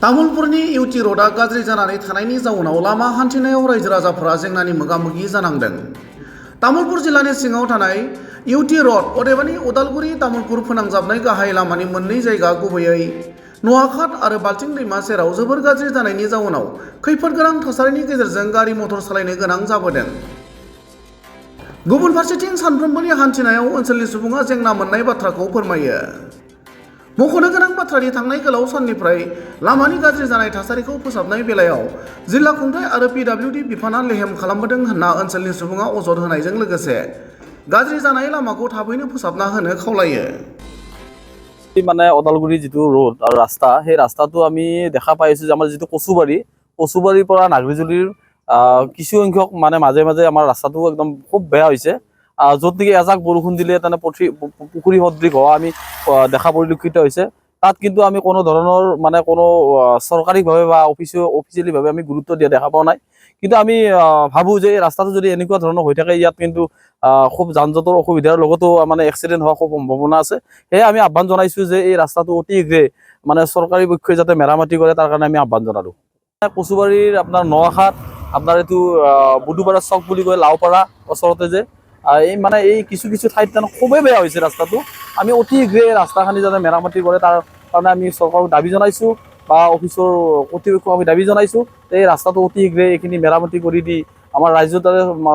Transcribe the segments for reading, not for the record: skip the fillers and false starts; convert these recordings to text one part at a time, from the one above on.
तामुलपुरनि इउटि र'डआ गाज्रि जानानै थानायनि जाउनाव लामा हान्थिनायाव रायजो राजाफोरा जेंनानि मोगा-मोगि जानांदों। तामुलपुर जिल्लानि सिङाव थानाय इउटि र'ड अदेबानि उदालगुरि तामुलपुर फोनांजाबनाय गाहाय लामानि मोननै जायगा गुबैयै न'आखात आरो बाल्थिं दैमा सेराव जोबोर गाज्रि जानायनि जाउनाव खैफोद गोनां थासारिनि गेजेरजों गारि मटर सालायनो गोनां जाबोदों। गुबुन फारसेथिं सानफ्रोमबोनि हान्थिनायाव ओनसोलनि सुबुङा जेंना मोननाय बाथ्राखौ फोरमायो। मख'नो गोनां बाथ्रानि थांनाय गोलाव साननिफ्राय लामानि गाज्रि जानाय थासारिखौ फोसाबनाय बेलायाव जिल्ला खुंथाय आरो पिडब्लिउडि बिफाना लेहेम खालामबोदों होनना ओनसोलनि सुबुङा अजद होनायजों लोगोसे गाज्रि जानाय लामाखौ थाबैनो फोसाबना होनो खावलायो। মানে ওদালগুৰি যিটো ৰোড আৰু ৰাস্তা সেই ৰাস্তাটো আমি দেখা পাইছোঁ যে আমাৰ যিটো কচুবাৰীৰ পৰা নাগৰিজুলিৰ কিছু সংখ্যক মানে মাজে মাজে আমাৰ ৰাস্তাটো একদম খুব বেয়া হৈছে। য'ত নেকি এজাক বৰষুণ দিলে তেনে পুখুৰী সদৃশ হোৱা আমি দেখা পৰিলক্ষিত হৈছে। তাত কিন্তু আমি কোনো ধৰণৰ মানে কোনো চৰকাৰীভাৱে বা অফিচিয়েলিভাৱে আমি গুৰুত্ব দিয়া দেখা পোৱা নাই। কিন্তু আমি ভাবোঁ যে এই ৰাস্তাটো যদি এনেকুৱা ধৰণৰ হৈ থাকে ইয়াত কিন্তু খুব যান জঁটৰ অসুবিধাৰ লগতো মানে এক্সিডেণ্ট হোৱাৰ খুব সম্ভাৱনা আছে। সেয়ে আমি আহ্বান জনাইছোঁ যে এই ৰাস্তাটো অতি শীঘ্ৰে মানে চৰকাৰী পক্ষই যাতে মেৰামতি কৰে তাৰ কাৰণে আমি আহ্বান জনালোঁ। কচুবাৰীৰ আপোনাৰ নআখাত আপোনাৰ এইটো বুধুপাৰা চক বুলি কয় লাওপাৰা ওচৰতে যে এই কিছু ঠাইত খুবেই বেয়া হৈছে ৰাস্তাটো। আমি অতি শীঘ্ৰে ৰাস্তাখিনি যাতে মেৰামতি কৰে তাৰ কাৰণে আমি চৰকাৰক দাবী জনাইছোঁ বা অফিচৰ কৰ্তৃপক্ষক আমি দাবী জনাইছোঁ। এই ৰাস্তাটো অতি শীঘ্ৰে এইখিনি মেৰামতি কৰি দি আমাৰ ৰাজ্যৰ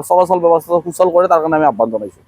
চলাচল ব্যৱস্থা সুচল কৰে তাৰ কাৰণে আমি আহ্বান জনাইছোঁ।